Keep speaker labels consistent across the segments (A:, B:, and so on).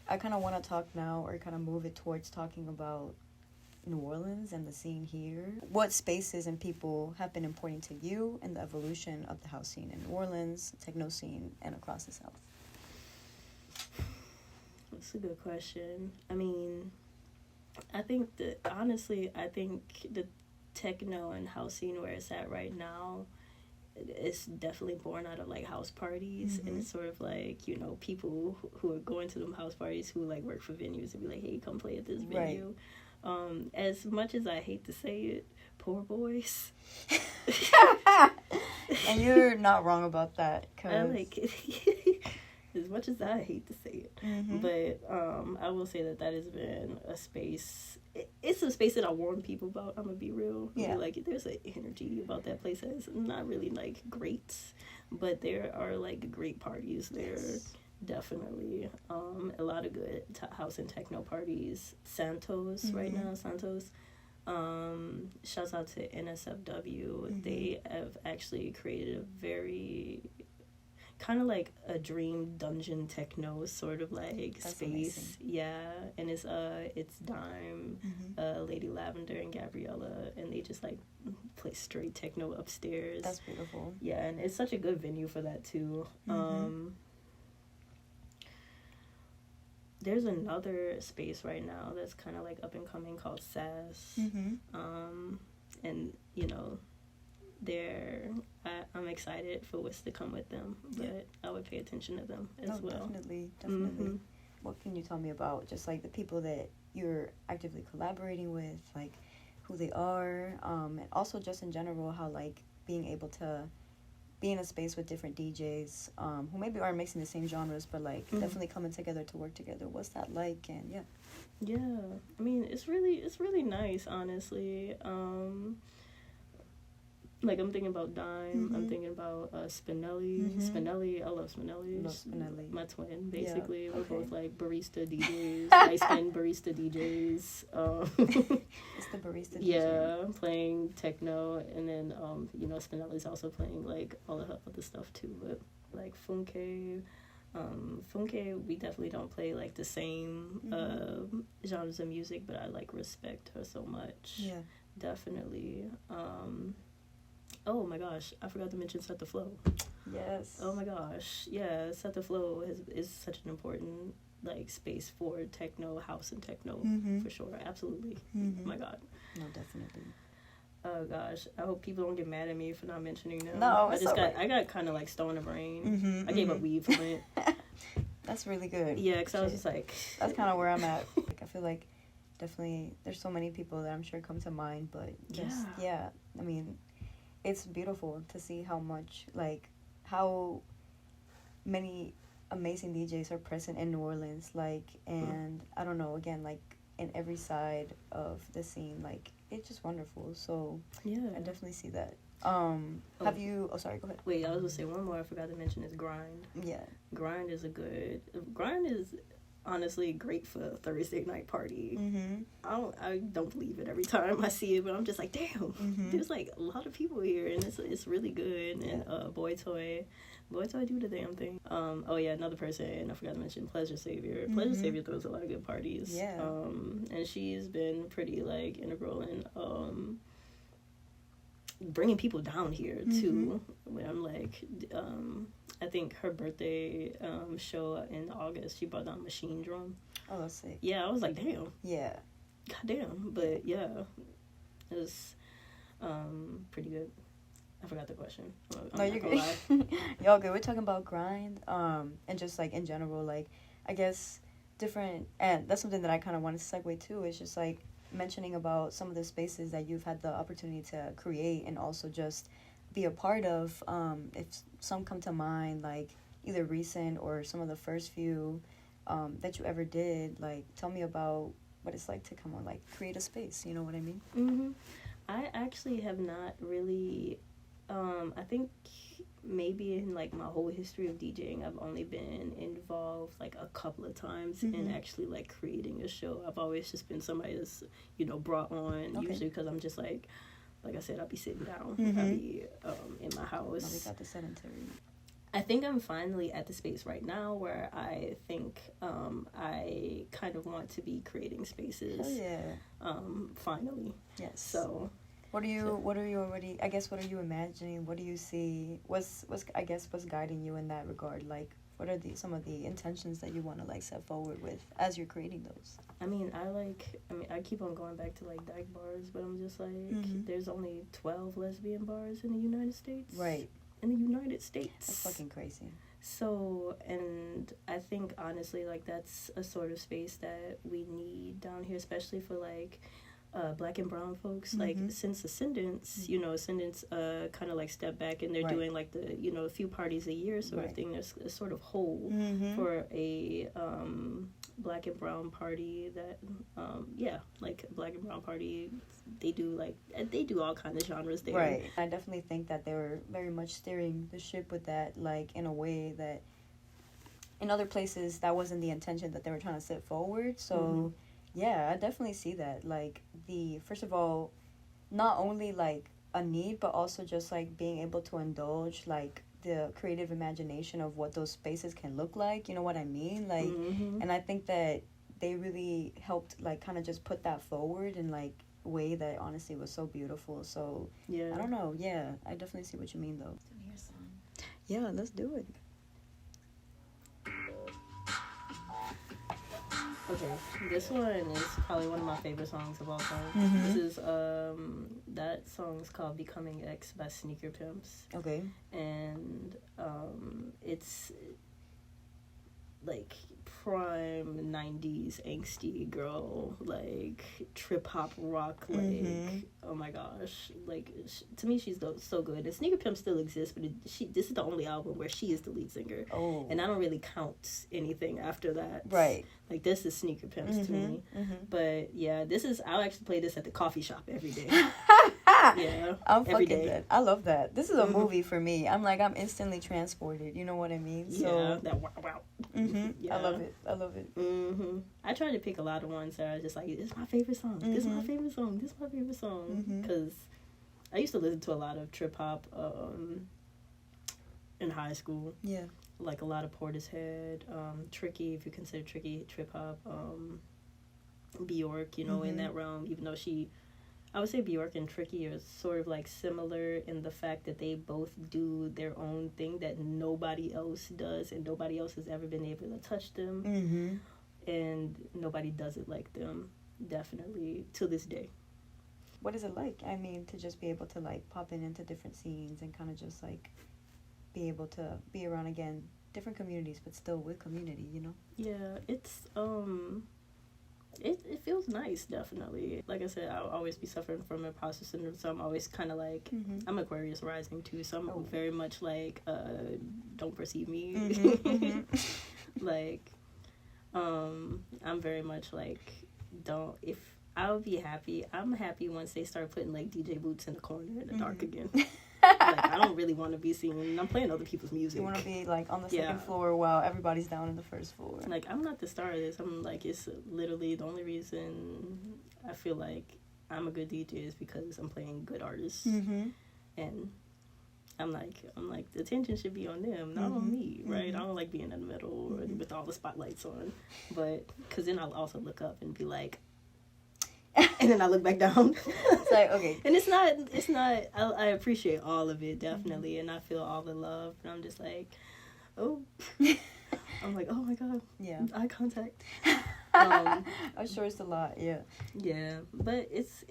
A: I kind of want to talk now, or kind of move it towards talking about New Orleans and the scene here. What spaces and people have been important to you in the evolution of the house scene in New Orleans, techno scene, and across the South?
B: That's a good question. I mean, I think that, honestly, I think the techno and house scene where it's at right now, it's definitely born out of, like, house parties. And it's sort of like, you know, people who are going to them house parties who, like, work for venues and be like, hey, come play at this venue. As much as I hate to say it, poor boys.
A: And you're not wrong about that.
B: Cause as much as I hate to say it. But I will say that has been a space. It's a space that I warn people about. I'm going to be real.
A: Yeah.
B: Like, there's an energy about that place that's not really, like, great. But there are, like, great parties there. Yes. Definitely. A lot of good house and techno parties. Santos right now. Santos. Shouts out to NSFW. They have actually created a very kind of like a dream dungeon techno sort of like
A: That's
B: space.
A: Amazing.
B: Yeah, and it's Dime, Lady Lavender and Gabriella, and they just like play straight techno upstairs.
A: That's beautiful.
B: Yeah, and it's such a good venue for that too. There's another space right now that's kind of like up and coming called SAS. And you know, I'm excited for what's to come with them, but I would pay attention to them as well.
A: Definitely. What can you tell me about just like the people that you're actively collaborating with, like who they are, and also just in general how like being able to be in a space with different DJs who maybe aren't mixing the same genres, but like definitely coming together to work together. What's that like? And
B: yeah, I mean, it's really nice, honestly. Like, I'm thinking about Dime. I'm thinking about Spinelli. Spinelli, I love Spinelli.
A: Love Spinelli.
B: My twin, basically.
A: Yeah.
B: We're both, like, barista DJs. Light-skinned barista DJs.
A: It's the barista DJ.
B: Yeah, playing techno. And then, you know, Spinelli's also playing, like, all of her other stuff, too. But, like, Funke, we definitely don't play, like, the same genres of music, but I, like, respect her so much.
A: Yeah.
B: Definitely. Oh my gosh, I forgot to mention Set the Flow.
A: Yes.
B: Oh my gosh, yeah, Set the Flow is such an important like space for techno, house and techno for sure. Absolutely. Oh my god.
A: No, definitely.
B: Oh gosh, I hope people don't get mad at me for not mentioning them.
A: No,
B: I got kind of like stoner brain. I gave up weed from it.
A: That's really good.
B: Yeah, because I was just like.
A: That's kind of where I'm at. Like, I feel like definitely there's so many people that I'm sure come to mind, but just I mean. It's beautiful to see how many amazing DJs are present in New Orleans, like, and I don't know, again, like, in every side of the scene, like, it's just wonderful, so,
B: yeah,
A: I definitely see that. Have you, sorry, go ahead.
B: Wait, I was gonna say one more I forgot to mention is Grind.
A: Yeah.
B: Grind is honestly great for a Thursday night party. I don't believe it every time I see it, but I'm just like, damn, there's like a lot of people here, and it's really good. And Boy Toy do the damn thing. Another person I forgot to mention, Pleasure Savior. Pleasure Savior throws a lot of good parties.
A: Yeah.
B: And she's been pretty like integral in bringing people down here too. When I'm like, I think her birthday show in August, she brought down Machine Drum.
A: Oh, that's sick.
B: Yeah, I was like, damn.
A: Yeah.
B: Goddamn. But yeah, it was pretty good. I forgot the question.
A: No, you're good. Y'all good. We're talking about Grind, and just like in general, like I guess different, and that's something that I kind of wanted to segue to. Is just like mentioning about some of the spaces that you've had the opportunity to create and also just be a part of. If some come to mind, like either recent or some of the first few that you ever did, like tell me about what it's like to come on, like create a space, you know what I mean?
B: I actually have not really, I think maybe in like my whole history of DJing, I've only been involved like a couple of times in actually like creating a show. I've always just been somebody that's, you know, brought on, usually because I'm just like I said, I'll be sitting down. I'll be in my house.
A: We got the sedentary.
B: I think I'm finally at the space right now where I think I kind of want to be creating spaces.
A: Oh yeah.
B: Finally.
A: Yes.
B: So
A: what are you imagining? What do you see? What's guiding you in that regard? Like, what are some of the intentions that you want to like set forward with as you're creating those?
B: I keep on going back to like dyke bars, but I'm just like, there's only 12 lesbian bars in the United States.
A: Right.
B: In the United States.
A: That's fucking crazy.
B: So, and I think honestly, like, that's a sort of space that we need down here, especially for like Black and brown folks. Like, since Ascendants, Ascendants kind of like step back and they're doing like the, a few parties a year sort of thing. There's a sort of hole for a Black and brown party that, like Black and brown party. They do all kinds of genres there.
A: Right. I definitely think that they were very much steering the ship with that, like, in a way that in other places that wasn't the intention that they were trying to set forward. So, yeah, I definitely see that. Like, first of all, not only, like, a need, but also just, like, being able to indulge, like, the creative imagination of what those spaces can look like. You know what I mean? Like, and I think that they really helped, like, kind of just put that forward and, like, way that honestly was so beautiful. So yeah, I don't know. Yeah, I definitely see what you mean though. Yeah, let's do it.
B: Okay, this one is probably one of my favorite songs of all time. This is that song's called "Becoming X" by Sneaker Pimps.
A: Okay.
B: And it's like prime 90s angsty girl, like trip hop rock, like oh my gosh, like to me she's so good. And Sneaker Pimp still exists, but this is the only album where she is the lead singer. And I don't really count anything after that.
A: Right.
B: Like, this is Sneaker Pimps to me. But yeah, I'll actually play this at the coffee shop every day. Yeah,
A: I'm fucking dead. I love that. This is a movie for me. I'm instantly transported. You know what I mean?
B: So, that wow.
A: Yeah. I love it.
B: I try to pick a lot of ones that are just like, this is my favorite song. This is my favorite song. This is my favorite song. Because I used to listen to a lot of trip hop in high school.
A: Yeah.
B: Like a lot of Portishead, Tricky, if you consider Tricky trip hop, Bjork, in that realm, even though I would say Bjork and Tricky are sort of like similar in the fact that they both do their own thing that nobody else does, and nobody else has ever been able to touch them, and nobody does it like them, definitely, to this day.
A: What is it like? I mean, to just be able to like pop into different scenes and kind of just like be able to be around, again, different communities, but still with community,
B: Yeah, it's it feels nice, definitely. Like I said, I'll always be suffering from imposter syndrome, so I'm always kind of like, I'm Aquarius rising too, so I'm very much like, don't perceive me. Like, I'm very much like, if I'll be happy, I'm happy once they start putting like DJ Boots in the corner in the dark again. Like, I don't really want to be seen. I'm playing other people's music.
A: You want to be like on the second floor while everybody's down in the first floor.
B: Like, I'm not the star of this. I'm like, it's literally the only reason I feel like I'm a good DJ is because I'm playing good artists. And I'm like, the attention should be on them, not on me, right? I don't like being in the middle or with all the spotlights on. But, because then I'll also look up and be like, and then I look back down.
A: It's like, okay.
B: And it's not, I appreciate all of it, definitely, and I feel all the love, and I'm just like, oh. I'm like, oh my God.
A: Yeah.
B: Eye contact.
A: I'm sure it's a lot, yeah.
B: Yeah, but it's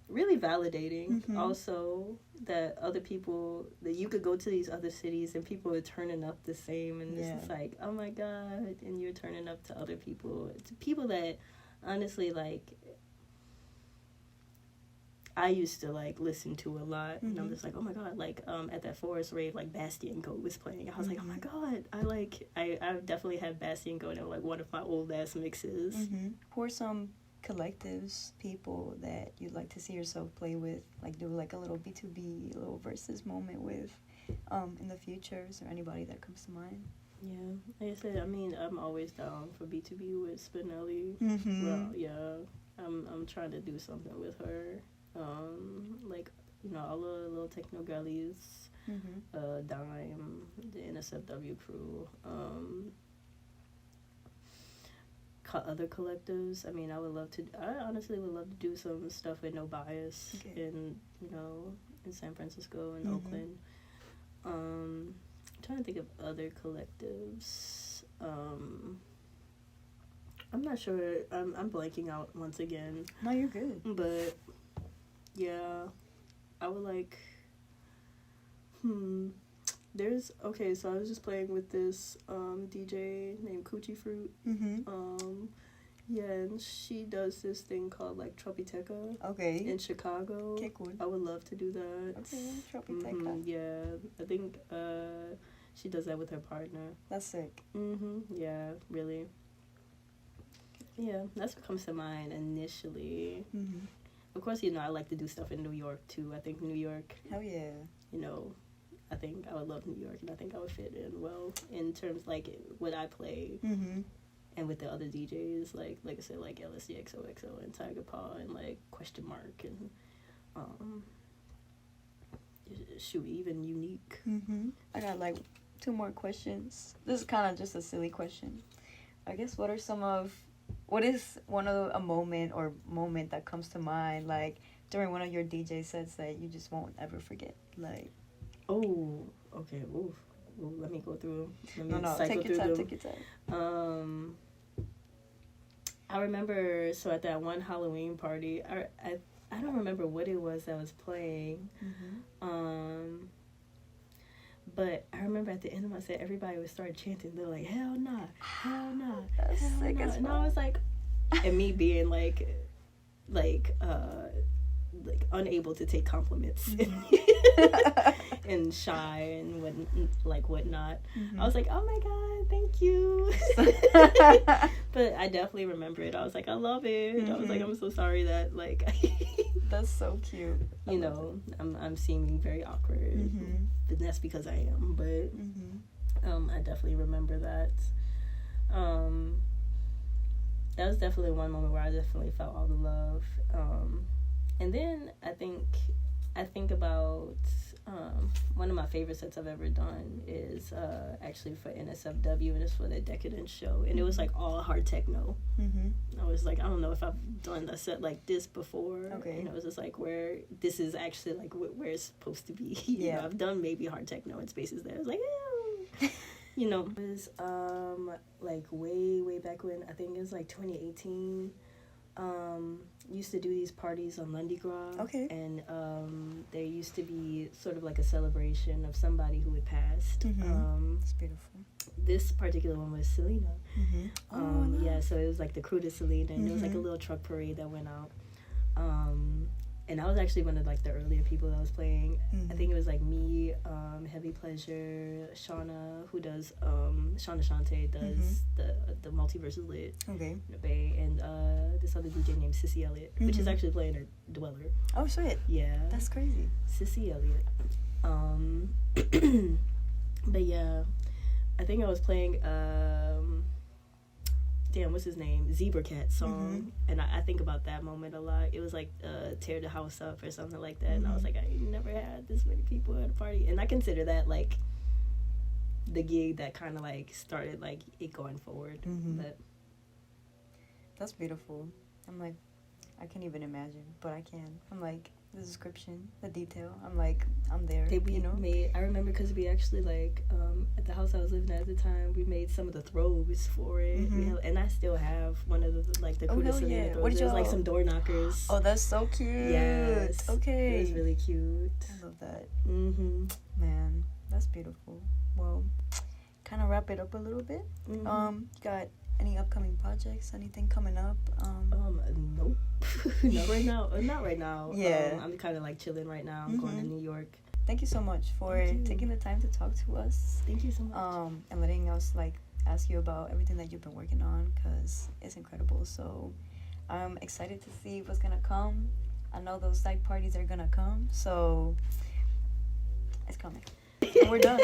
B: really validating also that other people, that you could go to these other cities and people are turning up the same, and it's just like, oh my God, and you're turning up to other people, to people that honestly, like, I used to like listen to a lot, and I'm just like, oh my God, like at that Forest rave, like Bastien Goat was playing. I was like, oh my God, I definitely have Bastien Goat in like one of my old ass mixes.
A: Who are some collectives, people that you'd like to see yourself play with, like do like a little B2B, a little versus moment with, in the future? Is there anybody that comes to mind?
B: Yeah, like I said, I mean, I'm always down for B2B with Spinelli. Well, yeah, I'm trying to do something with her. Like, all the little techno girlies,
A: Mm-hmm.
B: Dime, the NSFW crew, other collectives. I mean, I honestly would love to do some stuff with No Bias in San Francisco and Oakland. I'm trying to think of other collectives. I'm not sure. I'm blanking out once again.
A: No, you're good.
B: But yeah, I would like. So I was just playing with this DJ named Coochie Fruit.
A: Mm-hmm.
B: Yeah, and she does this thing called like Tropiteca.
A: Okay.
B: In Chicago.
A: Okay, cool.
B: I would love to do that.
A: Okay, Tropiteca.
B: Yeah, I think she does that with her partner.
A: That's sick.
B: Yeah, really. Yeah, that's what comes to mind initially. Of course, I like to do stuff in New York too. I think New York.
A: Hell yeah.
B: I think I would love New York, and I think I would fit in well in terms like what I play, and with the other DJs, like I said, like LSDXOXO and Tiger Paw and like Question Mark and even Unique.
A: I got like 2 more questions. This is kind of just a silly question. I guess what is a moment that comes to mind, like during one of your DJ sets that you just won't ever forget? Like,
B: oh, okay. Ooh, let me go through.
A: Take your time.
B: I remember. So at that one Halloween party, I don't remember what it was that was playing. But I remember at the end of my set, everybody would start chanting. They're like, "Hell nah, hell nah,
A: That's
B: hell
A: sick
B: nah."
A: as
B: And
A: fuck.
B: I was like, and me being like unable to take compliments and shy and whatnot. I was like, "Oh my god, thank you." But I definitely remember it. I was like, "I love it." I was like, "I'm so sorry that like."
A: That's so cute.
B: I'm seeming very awkward, but that's because I am. But I definitely remember that. That was definitely one moment where I definitely felt all the love. And then I think about one of my favorite sets I've ever done is actually for NSFW, and it's for the Decadence show, and it was like all hard techno. I was like, I don't know if I've done a set like this before.
A: Okay.
B: And it was just like where this is actually like where it's supposed to be. I've done maybe hard techno in spaces there. I was like, it was like way back when. I think it was like 2018. Used to do these parties on Lundi Gras.
A: Okay.
B: And there used to be sort of like a celebration of somebody who had passed.
A: It's beautiful.
B: This particular one was Selena.
A: Nice.
B: Yeah, so it was like the crew to Selena, and it was like a little truck parade that went out. And I was actually one of like the earlier people that was playing. I think it was like me, Heavy Pleasure, Shauna, who does Shauna Shante does the Multiverse is Lit.
A: Okay.
B: In the Bay, and this other DJ named Sissy Elliott, which is actually playing her Dweller.
A: Oh shit.
B: Yeah.
A: That's crazy.
B: Sissy Elliott. But yeah, I think I was playing what's his name? Zebra Cat song. And I think about that moment a lot. It was like Tear the House Up or something like that. And I was like, I never had this many people at a party. And I consider that like the gig that kind of like started like it going forward. But
A: that's beautiful. I'm like, I can't even imagine, but I can. I'm like, the description, the detail. I'm like, I'm there.
B: I remember because we actually like at the house I was living at the time, we made some of the throws for it. And I still have one of the like the
A: yeah. What did you
B: like some door knockers.
A: Oh, that's so cute.
B: Yes.
A: Okay.
B: It was really cute.
A: I love that. Man, that's beautiful. Well, kind of wrap it up a little bit. You got any upcoming projects? Anything coming up?
B: Nope. Not right now. Not right now.
A: Yeah.
B: I'm kind of like chilling right now. I'm going to New York.
A: Thank you so much for taking the time to talk to us.
B: Thank you so much.
A: And letting us like ask you about everything that you've been working on, because it's incredible. So I'm excited to see what's gonna come. I know those side parties are gonna come, so it's coming. And we're done.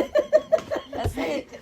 A: That's it.